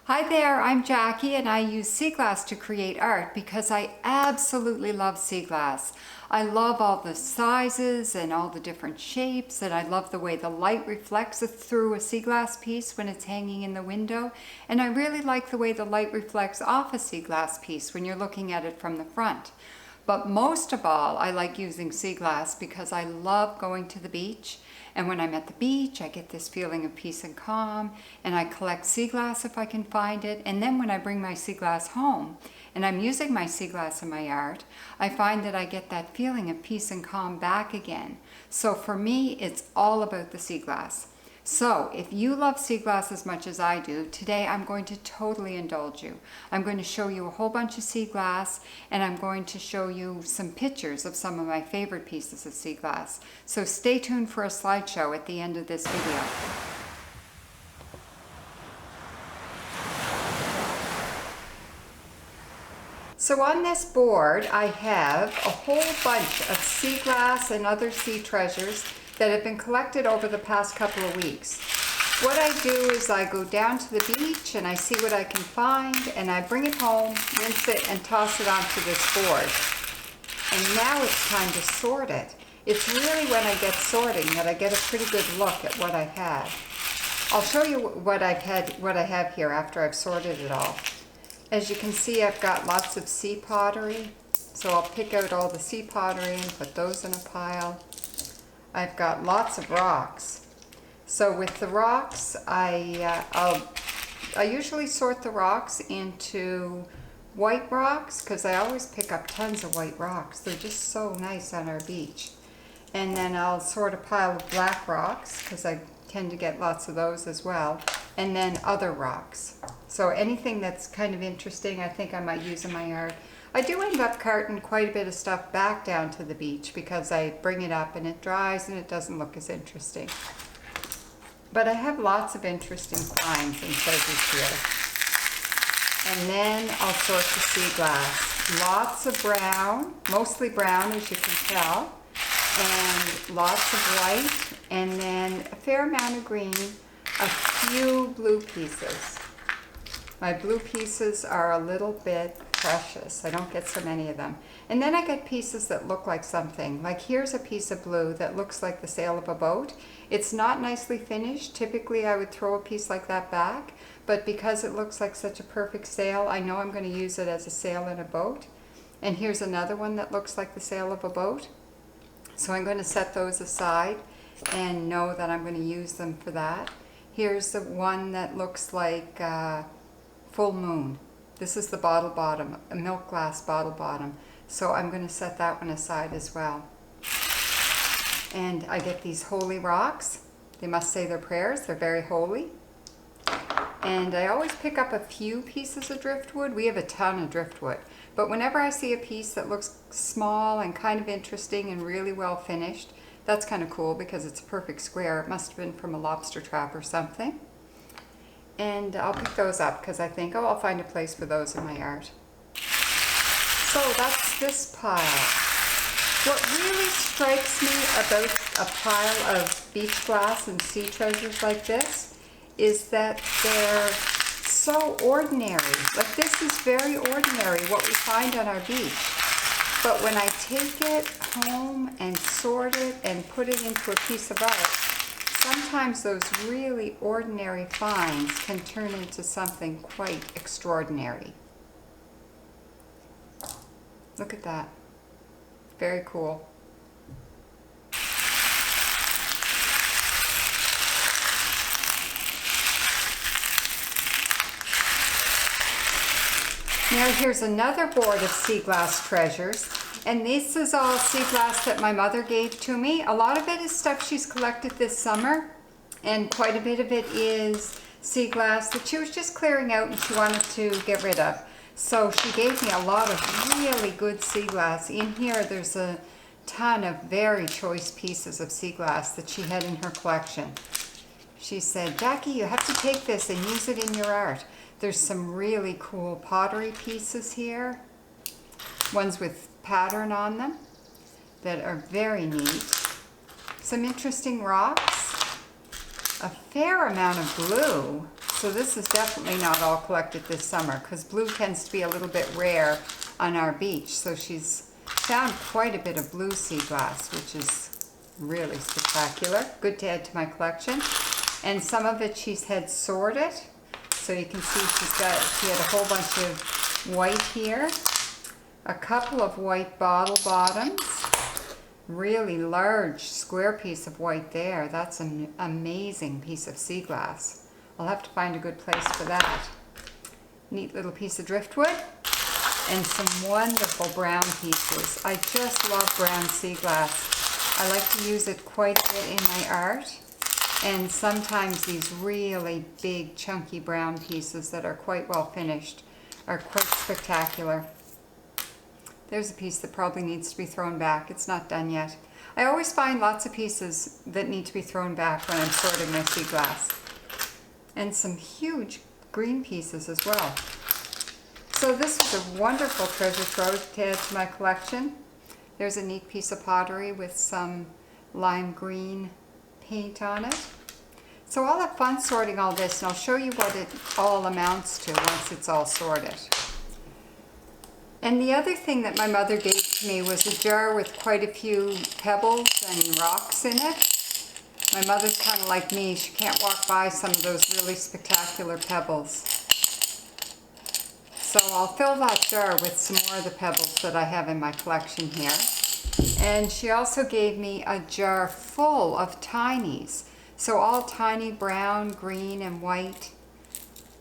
Hi there, I'm Jackie and I use sea glass to create art because I absolutely love sea glass. I love all the sizes and all the different shapes, and I love the way the light reflects through a sea glass piece when it's hanging in the window, and I really like the way the light reflects off a sea glass piece when you're looking at it from the front. But most of all, I like using sea glass because I love going to the beach. And when I'm at the beach, I get this feeling of peace and calm, and I collect sea glass if I can find it. And then when I bring my sea glass home and I'm using my sea glass in my art, I find that I get that feeling of peace and calm back again. So for me, it's all about the sea glass. So if you love sea glass as much as I do, today I'm going to totally indulge you. I'm going to show you a whole bunch of sea glass, and I'm going to show you some pictures of some of my favorite pieces of sea glass. So stay tuned for a slideshow at the end of this video. So on this board I have a whole bunch of sea glass and other sea treasures that have been collected over the past couple of weeks. What I do is I go down to the beach and I see what I can find, and I bring it home, rinse it, and toss it onto this board. And now it's time to sort it. It's really when I get sorting that I get a pretty good look at what I had. I'll show you what I have here after I've sorted it all. As you can see, I've got lots of sea pottery, so I'll pick out all the sea pottery and put those in a pile. I've got lots of rocks. So with the rocks, I usually sort the rocks into white rocks because I always pick up tons of white rocks. They're just so nice on our beach. And then I'll sort a pile of black rocks because I tend to get lots of those as well. And then other rocks. So anything that's kind of interesting, I think I might use in my art. I do end up carting quite a bit of stuff back down to the beach because I bring it up and it dries and it doesn't look as interesting. But I have lots of interesting finds and treasures here. And then I'll sort the sea glass. Lots of brown, mostly brown as you can tell, and lots of white, and then a fair amount of green, a few blue pieces. My blue pieces are a little bit precious. I don't get so many of them. And then I get pieces that look like something. Like here's a piece of blue that looks like the sail of a boat. It's not nicely finished. Typically I would throw a piece like that back, but because it looks like such a perfect sail, I know I'm going to use it as a sail in a boat. And here's another one that looks like the sail of a boat. So I'm going to set those aside and know that I'm going to use them for that. Here's the one that looks like full moon. This is the bottle bottom, a milk glass bottle bottom. So I'm going to set that one aside as well. And I get these holy rocks. They must say their prayers. They're very holy. And I always pick up a few pieces of driftwood. We have a ton of driftwood. But whenever I see a piece that looks small and kind of interesting and really well finished, that's kind of cool because it's a perfect square. It must have been from a lobster trap or something. And I'll pick those up because I think, oh, I'll find a place for those in my art. So that's this pile. What really strikes me about a pile of beach glass and sea treasures like this is that they're so ordinary. Like this is very ordinary, what we find on our beach. But when I take it home and sort it and put it into a piece of art, sometimes those really ordinary finds can turn into something quite extraordinary. Look at that. Very cool. Now here's another board of sea glass treasures. And this is all sea glass that my mother gave to me. A lot of it is stuff she's collected this summer, and quite a bit of it is sea glass that she was just clearing out and she wanted to get rid of. So she gave me a lot of really good sea glass. In here there's a ton of very choice pieces of sea glass that she had in her collection. She said, Jackie, you have to take this and use it in your art. There's some really cool pottery pieces here. Ones with pattern on them that are very neat. Some interesting rocks, a fair amount of blue, So this is definitely not all collected this summer because blue tends to be a little bit rare on our beach. So she's found quite a bit of blue sea glass, which is really spectacular. Good to add to my collection. And some of it she's had sorted. So you can see she had a whole bunch of white here. A couple of white bottle bottoms. Really large square piece of white there. That's an amazing piece of sea glass. I'll have to find a good place for that. Neat little piece of driftwood and some wonderful brown pieces. I just love brown sea glass. I like to use it quite a bit in my art, and sometimes these really big chunky brown pieces that are quite well finished are quite spectacular. There's a piece that probably needs to be thrown back. It's not done yet. I always find lots of pieces that need to be thrown back when I'm sorting my sea glass. And some huge green pieces as well. So this is a wonderful treasure trove to add to my collection. There's a neat piece of pottery with some lime green paint on it. So I'll have fun sorting all this, and I'll show you what it all amounts to once it's all sorted. And the other thing that my mother gave to me was a jar with quite a few pebbles and rocks in it. My mother's kind of like me. She can't walk by some of those really spectacular pebbles. So I'll fill that jar with some more of the pebbles that I have in my collection here. And she also gave me a jar full of tinies. So all tiny brown, green, and white.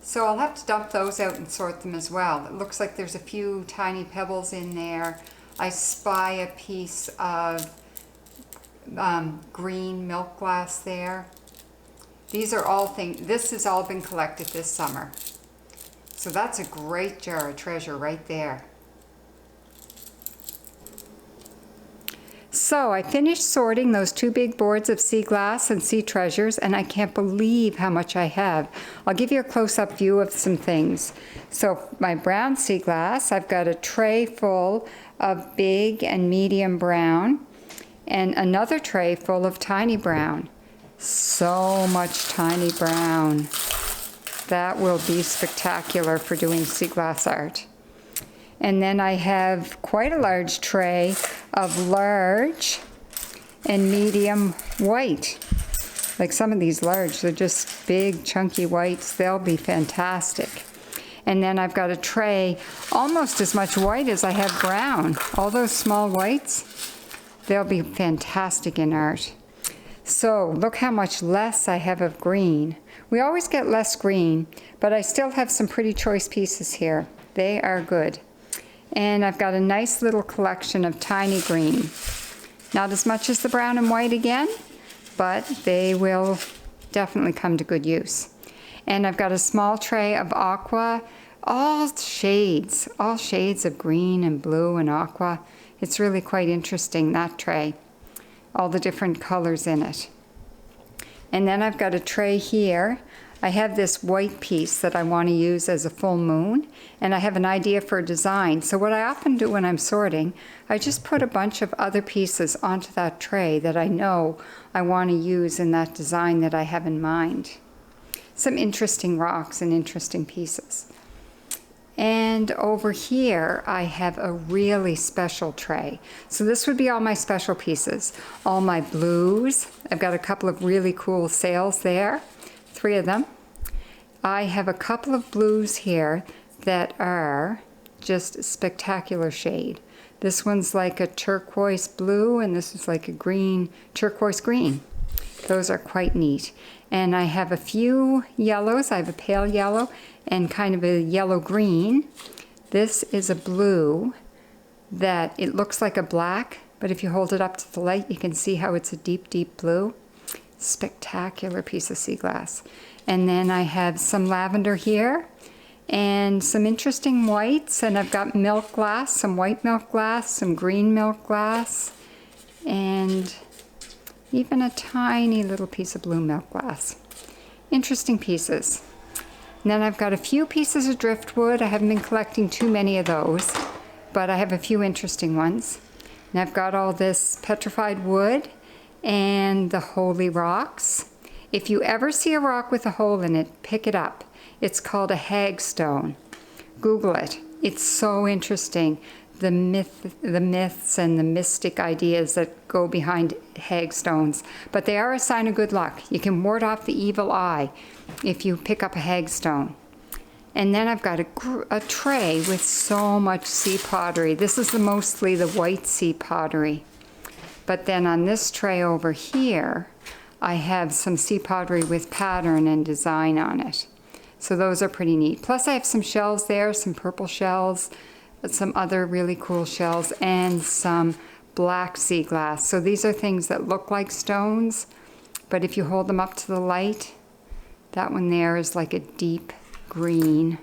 So I'll have to dump those out and sort them as well. It looks like there's a few tiny pebbles in there. I spy a piece of green milk glass there. These are all things, this has all been collected this summer. So that's a great jar of treasure right there. So I finished sorting those two big boards of sea glass and sea treasures, and I can't believe how much I have. I'll give you a close-up view of some things. So my brown sea glass, I've got a tray full of big and medium brown, and another tray full of tiny brown. So much tiny brown. That will be spectacular for doing sea glass art. And then I have quite a large tray of large and medium white. Like some of these large, they're just big chunky whites. They'll be fantastic. And then I've got a tray almost as much white as I have brown. All those small whites, they'll be fantastic in art. So look how much less I have of green. We always get less green, but I still have some pretty choice pieces here. They are good. And I've got a nice little collection of tiny green. Not as much as the brown and white again, but they will definitely come to good use. And I've got a small tray of aqua, all shades of green and blue and aqua. It's really quite interesting, that tray. All the different colors in it. And then I've got a tray here. I have this white piece that I want to use as a full moon, and I have an idea for a design. So what I often do when I'm sorting, I just put a bunch of other pieces onto that tray that I know I want to use in that design that I have in mind. Some interesting rocks and interesting pieces. And over here, I have a really special tray. So this would be all my special pieces, all my blues. I've got a couple of really cool sails there, 3 of them. I have a couple of blues here that are just a spectacular shade. This one's like a turquoise blue, and this is like a green, turquoise green. Those are quite neat. And I have a few yellows. I have a pale yellow and kind of a yellow green. This is a blue that it looks like a black, but if you hold it up to the light, you can see how it's a deep, deep blue. Spectacular piece of sea glass. And then I have some lavender here and some interesting whites, and I've got milk glass, some white milk glass, some green milk glass, and even a tiny little piece of blue milk glass. Interesting pieces. And then I've got a few pieces of driftwood. I haven't been collecting too many of those, but I have a few interesting ones. And I've got all this petrified wood and the holy rocks. If you ever see a rock with a hole in it, pick it up. It's called a hagstone. Google it. It's so interesting. The myths and the mystic ideas that go behind hagstones. But they are a sign of good luck. You can ward off the evil eye if you pick up a hagstone. And then I've got a tray with so much sea pottery. This is mostly the white sea pottery. But then on this tray over here, I have some sea pottery with pattern and design on it. So those are pretty neat. Plus I have some shells there, some purple shells, some other really cool shells, and some black sea glass. So these are things that look like stones, but if you hold them up to the light, that one there is like a deep green.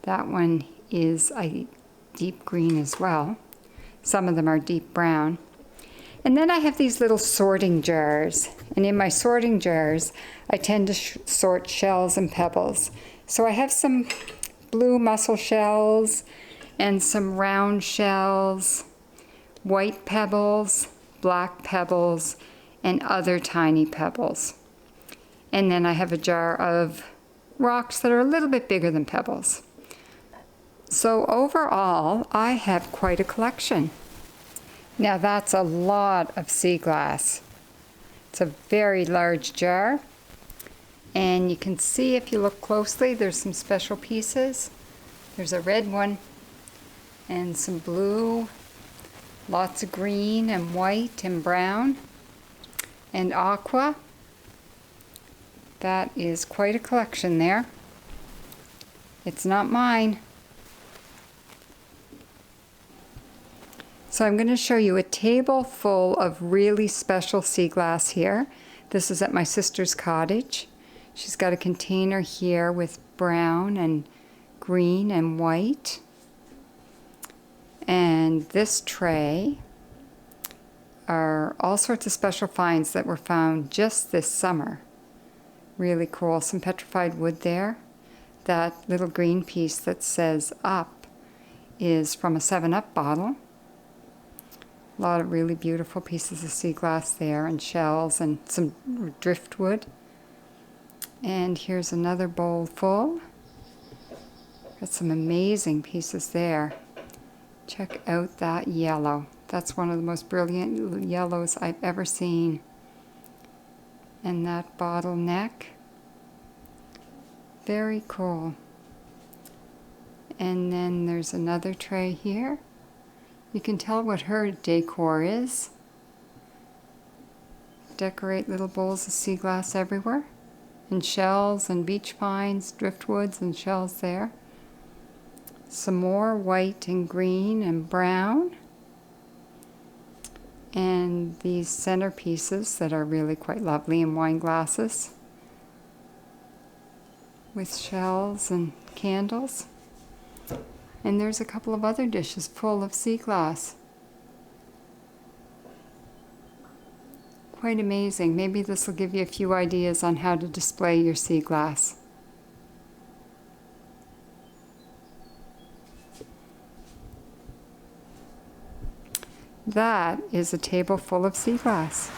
That one is a deep green as well. Some of them are deep brown. And then I have these little sorting jars. And in my sorting jars, I tend to sort shells and pebbles. So I have some blue mussel shells and some round shells, white pebbles, black pebbles, and other tiny pebbles. And then I have a jar of rocks that are a little bit bigger than pebbles. So overall, I have quite a collection. Now that's a lot of sea glass. It's a very large jar. And you can see if you look closely, there's some special pieces. There's a red one and some blue, lots of green and white and brown and aqua. That is quite a collection there. It's not mine. So I'm going to show you a table full of really special sea glass here. This is at my sister's cottage. She's got a container here with brown and green and white. And this tray are all sorts of special finds that were found just this summer. Really cool. Some petrified wood there. That little green piece that says up is from a 7-Up bottle. A lot of really beautiful pieces of sea glass there, and shells and some driftwood. And here's another bowl full. Got some amazing pieces there. Check out that yellow. That's one of the most brilliant yellows I've ever seen. And that bottleneck. Very cool. And then there's another tray here. You can tell what her decor is. Decorate little bowls of sea glass everywhere. And shells and beach pines, driftwoods and shells there. Some more white and green and brown. And these centerpieces that are really quite lovely in wine glasses. With shells and candles. And there's a couple of other dishes full of sea glass. Quite amazing. Maybe this will give you a few ideas on how to display your sea glass. That is a table full of sea glass.